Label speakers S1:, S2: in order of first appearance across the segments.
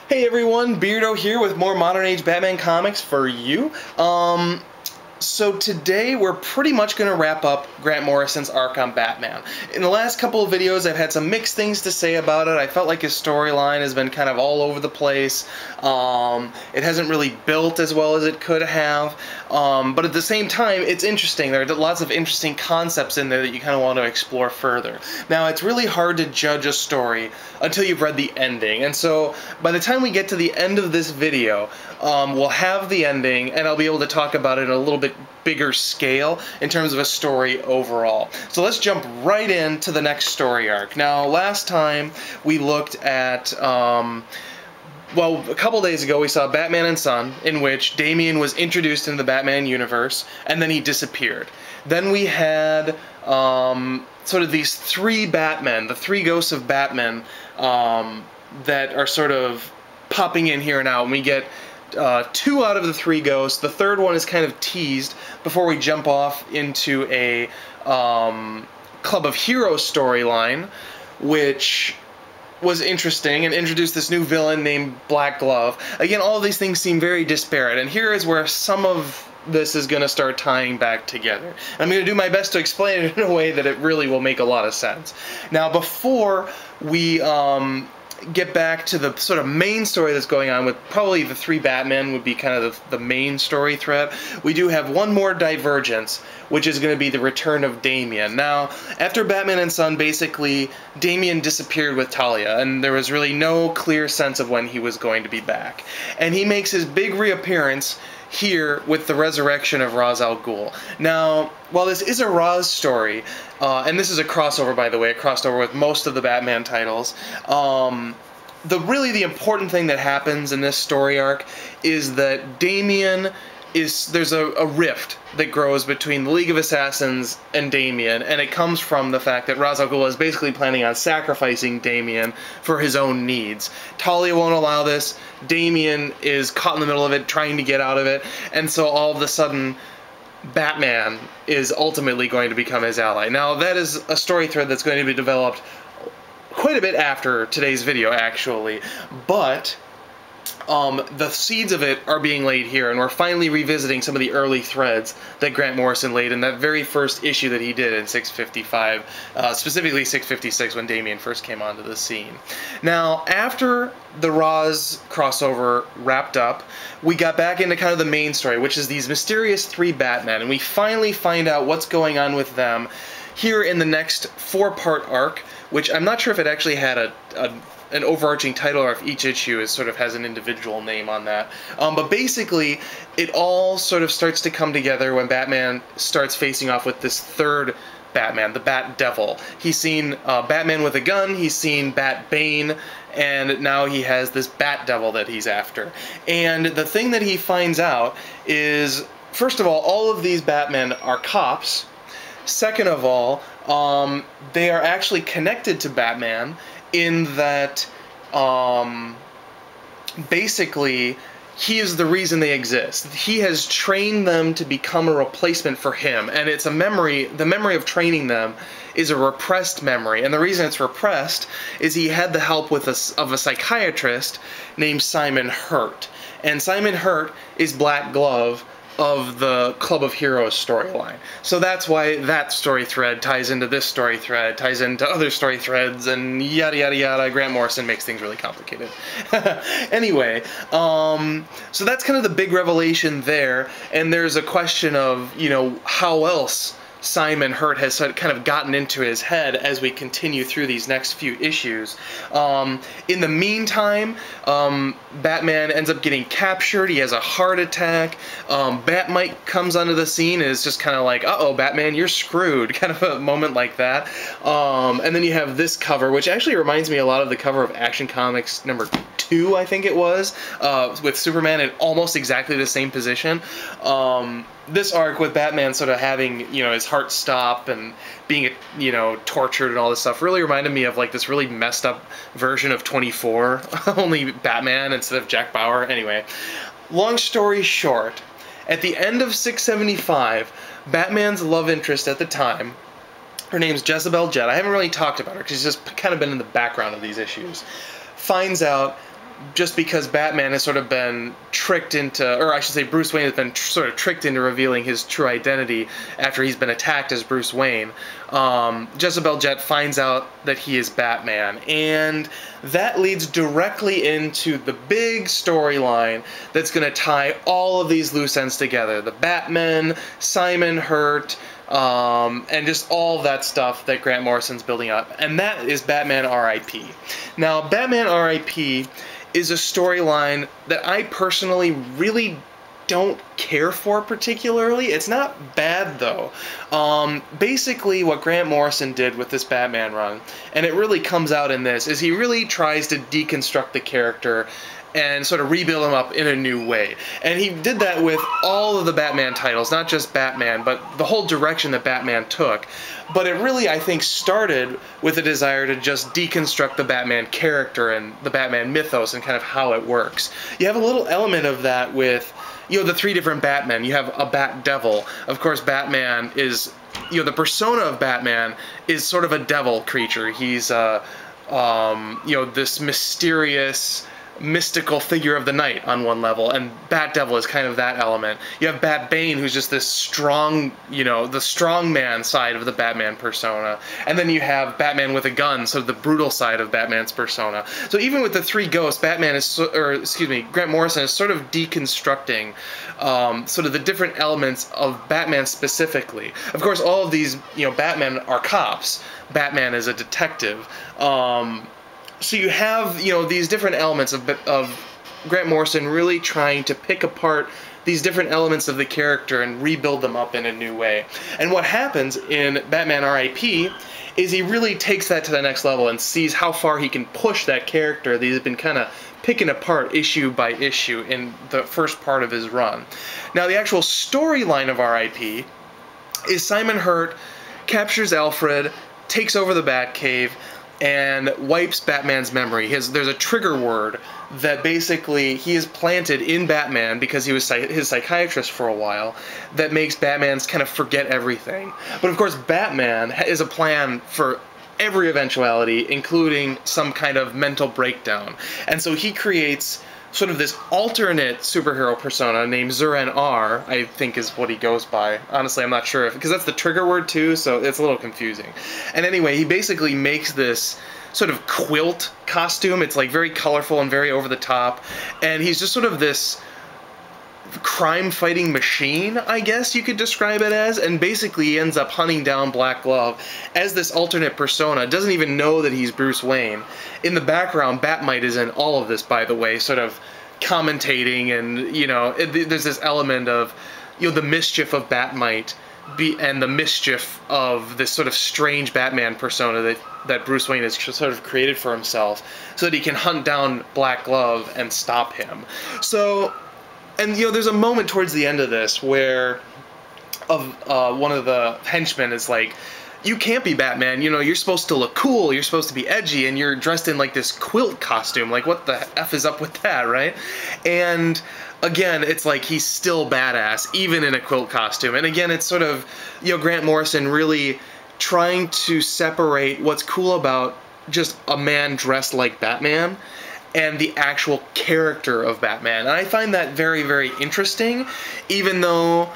S1: Hey everyone, Beardo here with more modern age Batman comics for you. So today we're pretty much going to wrap up Grant Morrison's arc on Batman. In the last couple of videos I've had some mixed things to say about it. I felt like his storyline has been kind of all over the place. It hasn't really built as well as it could have. But at the same time, it's interesting. There are lots of interesting concepts in there that you kind of want to explore further. Now, it's really hard to judge a story until you've read the ending. And so by the time we get to the end of this video, we'll have the ending and I'll be able to talk about it in a little bit bigger scale in terms of a story overall. So let's jump right into the next story arc. Now, last time we looked at, well, a couple days ago we saw Batman and Son, in which Damian was introduced into the Batman universe, and then he disappeared. Then we had sort of these three Batmen, the three ghosts of Batman, that are sort of popping in here and out, and we get two out of the three ghosts. The third one is kind of teased before we jump off into a Club of Heroes storyline, which was interesting and introduced this new villain named Black Glove. Again, all of these things seem very disparate, and here is where some of this is going to start tying back together. I'm going to do my best to explain it in a way that it really will make a lot of sense. Now, before we get back to the sort of main story that's going on with probably the three Batmen would be kind of the main story thread, we do have one more divergence, which is going to be the return of Damian. Now, after Batman and Son, basically, Damian disappeared with Talia, and there was really no clear sense of when he was going to be back. And he makes his big reappearance here with the resurrection of Ra's al Ghul. Now, while this is a Ra's story, and this is a crossover, by the way, it crossed over with most of the Batman titles, the important thing that happens in this story arc is that Damian there's a rift that grows between the League of Assassins and Damian, and it comes from the fact that Ra's al Ghul is basically planning on sacrificing Damian for his own needs. Talia won't allow this. Damian is caught in the middle of it, trying to get out of it, and so all of a sudden Batman is ultimately going to become his ally. Now, that is a story thread that's going to be developed quite a bit after today's video, actually, but the seeds of it are being laid here, and we're finally revisiting some of the early threads that Grant Morrison laid in that very first issue that he did in 655, specifically 656 when Damian first came onto the scene. Now, after the Ra's crossover wrapped up, we got back into kind of the main story, which is these mysterious three Batmen, and we finally find out what's going on with them here in the next four-part arc, which I'm not sure if it actually had an overarching title or if each issue sort of has an individual name on that. But basically, it all sort of starts to come together when Batman starts facing off with this third Batman, the Bat Devil. He's seen Batman with a gun, he's seen Bat Bane, and now he has this Bat Devil that he's after. And the thing that he finds out is, first of all of these Batmen are cops. Second of all, they are actually connected to Batman in that basically he is the reason they exist. He has trained them to become a replacement for him, and it's a memory, the memory of training them is a repressed memory, and the reason it's repressed is he had the help of a psychiatrist named Simon Hurt, and Simon Hurt is Black Glove of the Club of Heroes storyline. So that's why that story thread ties into this story thread, ties into other story threads, and yada yada yada. Grant Morrison makes things really complicated. Anyway, so that's kind of the big revelation there, and there's a question of, you know, how else Simon Hurt has kind of gotten into his head as we continue through these next few issues. In the meantime, Batman ends up getting captured. He has a heart attack. Bat-Mite comes onto the scene and is just kind of like, uh-oh, Batman, you're screwed, kind of a moment like that. And then you have this cover, which actually reminds me a lot of the cover of Action Comics number 2, I think it was, with Superman in almost exactly the same position. This arc with Batman sort of having, you know, his heart stop and being, you know, tortured and all this stuff really reminded me of like this really messed up version of 24, only Batman instead of Jack Bauer. Anyway, long story short, at the end of 675, Batman's love interest at the time, her name's Jezebel Jet, I haven't really talked about her because she's just kind of been in the background of these issues, finds out just because Batman has sort of been tricked into, or I should say Bruce Wayne has been sort of tricked into revealing his true identity after he's been attacked as Bruce Wayne. Jezebel Jet finds out that he is Batman, and that leads directly into the big storyline that's going to tie all of these loose ends together. The Batman, Simon Hurt, and just all of that stuff that Grant Morrison's building up, and that is Batman R.I.P. Now, Batman R.I.P. is a storyline that I personally really don't care for particularly. It's not bad, though. Basically, what Grant Morrison did with this Batman run, and it really comes out in this, is he really tries to deconstruct the character and sort of rebuild him up in a new way. And he did that with all of the Batman titles, not just Batman, but the whole direction that Batman took. But it really, I think, started with a desire to just deconstruct the Batman character and the Batman mythos and kind of how it works. You have a little element of that with, you know, the three different Batmen. You have a Bat Devil. Of course, Batman is, you know, the persona of Batman is sort of a devil creature. He's, you know, this mysterious, mystical figure of the night on one level, and Bat Devil is kind of that element. You have Bat Bane, who's just this strong, you know, the strong man side of the Batman persona, and then you have Batman with a gun, so the brutal side of Batman's persona. So even with the three ghosts, Batman is, Grant Morrison is sort of deconstructing sort of the different elements of Batman specifically. Of course, all of these, you know, Batman are cops. Batman is a detective. So you have, you know, these different elements of Grant Morrison really trying to pick apart these different elements of the character and rebuild them up in a new way. And what happens in Batman R.I.P. is he really takes that to the next level and sees how far he can push that character that he's been kind of picking apart issue by issue in the first part of his run. Now, the actual storyline of R.I.P. is Simon Hurt captures Alfred, takes over the Batcave, and wipes Batman's memory. There's a trigger word that basically he is planted in Batman because he was his psychiatrist for a while that makes Batman's kind of forget everything. But of course, Batman is a plan for every eventuality, including some kind of mental breakdown. And so he creates sort of this alternate superhero persona named Zur-En-Arrh, I think is what he goes by. Honestly, I'm not sure if, because that's the trigger word too, so it's a little confusing. And anyway, he basically makes this sort of quilt costume. It's like very colorful and very over the top, and he's just sort of this crime-fighting machine, I guess you could describe it as, and basically he ends up hunting down Black Glove as this alternate persona, doesn't even know that he's Bruce Wayne. In the background, Batmite is in all of this, by the way, sort of commentating, and, you know, there's this element of, you know, the mischief of Batmite and the mischief of this sort of strange Batman persona that Bruce Wayne has sort of created for himself so that he can hunt down Black Glove and stop him. So, and, you know, there's a moment towards the end of this where one of the henchmen is like, you can't be Batman, you know, you're supposed to look cool, you're supposed to be edgy, and you're dressed in like this quilt costume, like what the F is up with that, right? And again, it's like he's still badass, even in a quilt costume. And again, it's sort of, you know, Grant Morrison really trying to separate what's cool about just a man dressed like Batman and the actual character of Batman. And I find that very, very interesting, even though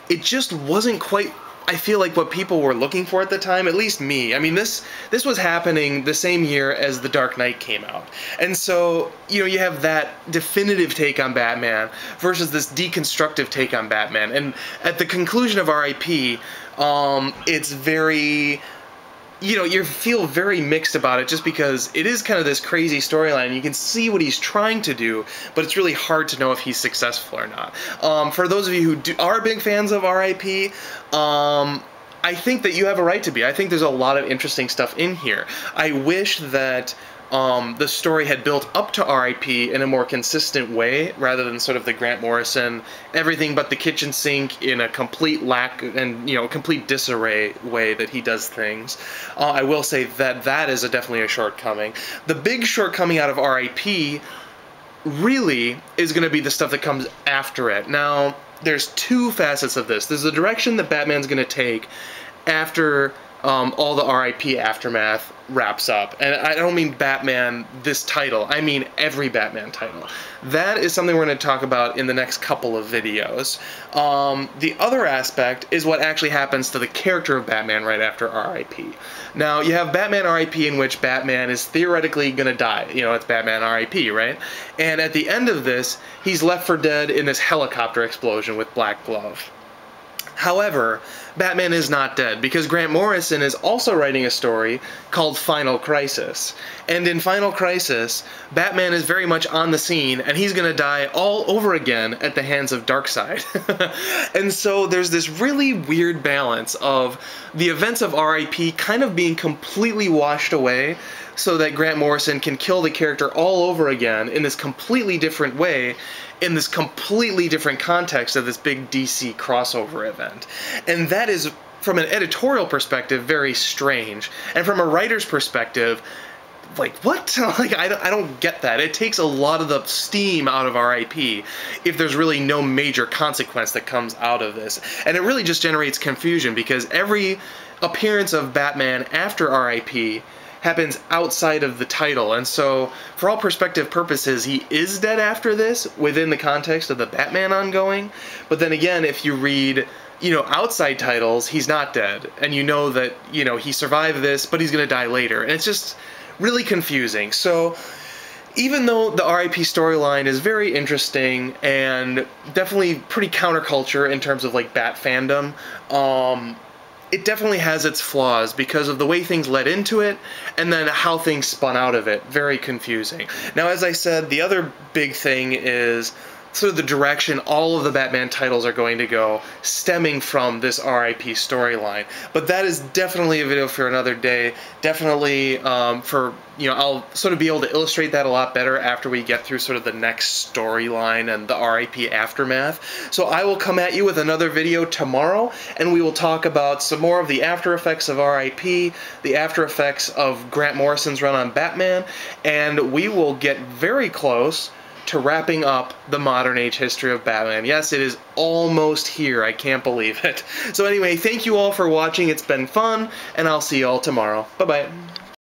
S1: it just wasn't quite, I feel like, what people were looking for at the time, at least me. I mean, this was happening the same year as The Dark Knight came out. And so, you know, you have that definitive take on Batman versus this deconstructive take on Batman. And at the conclusion of R.I.P., it's very, you know, you feel very mixed about it just because it is kind of this crazy storyline. You can see what he's trying to do, but it's really hard to know if he's successful or not. For those of you who are big fans of R.I.P., I think that you have a right to be. I think there's a lot of interesting stuff in here. I wish that the story had built up to R.I.P. in a more consistent way, rather than sort of the Grant Morrison, everything but the kitchen sink in a complete lack and, you know, complete disarray way that he does things. I will say that that is definitely a shortcoming. The big shortcoming out of R.I.P. really is going to be the stuff that comes after it. Now, there's two facets of this. There's the direction that Batman's going to take after all the R.I.P. aftermath, wraps up. And I don't mean Batman, this title, I mean every Batman title. That is something we're going to talk about in the next couple of videos. The other aspect is what actually happens to the character of Batman right after R.I.P. Now, you have Batman R.I.P. in which Batman is theoretically going to die. You know, it's Batman R.I.P., right? And at the end of this, he's left for dead in this helicopter explosion with Black Glove. However, Batman is not dead, because Grant Morrison is also writing a story called Final Crisis. And in Final Crisis, Batman is very much on the scene, and he's going to die all over again at the hands of Darkseid. And so there's this really weird balance of the events of R.I.P. kind of being completely washed away, so that Grant Morrison can kill the character all over again in this completely different way, in this completely different context of this big DC crossover event. And that is, from an editorial perspective, very strange. And from a writer's perspective, like, what? Like, I don't get that. It takes a lot of the steam out of R.I.P. if there's really no major consequence that comes out of this. And it really just generates confusion, because every appearance of Batman after R.I.P. happens outside of the title, and so for all perspective purposes he is dead after this within the context of the Batman ongoing. But then again, if you read, you know, outside titles, he's not dead, and you know that, you know, he survived this, but he's gonna die later, and it's just really confusing. So even though the R.I.P. storyline is very interesting and definitely pretty counterculture in terms of like Bat fandom, it definitely has its flaws because of the way things led into it and then how things spun out of it. Very confusing. Now, as I said, the other big thing is sort of the direction all of the Batman titles are going to go, stemming from this R.I.P. storyline. But that is definitely a video for another day. Definitely for, you know, I'll sort of be able to illustrate that a lot better after we get through sort of the next storyline and the R.I.P. aftermath. So I will come at you with another video tomorrow, and we will talk about some more of the after effects of R.I.P., the after effects of Grant Morrison's run on Batman, and we will get very close to wrapping up the modern age history of Batman. Yes, it is almost here. I can't believe it. So anyway, thank you all for watching. It's been fun, and I'll see you all tomorrow. Bye-bye.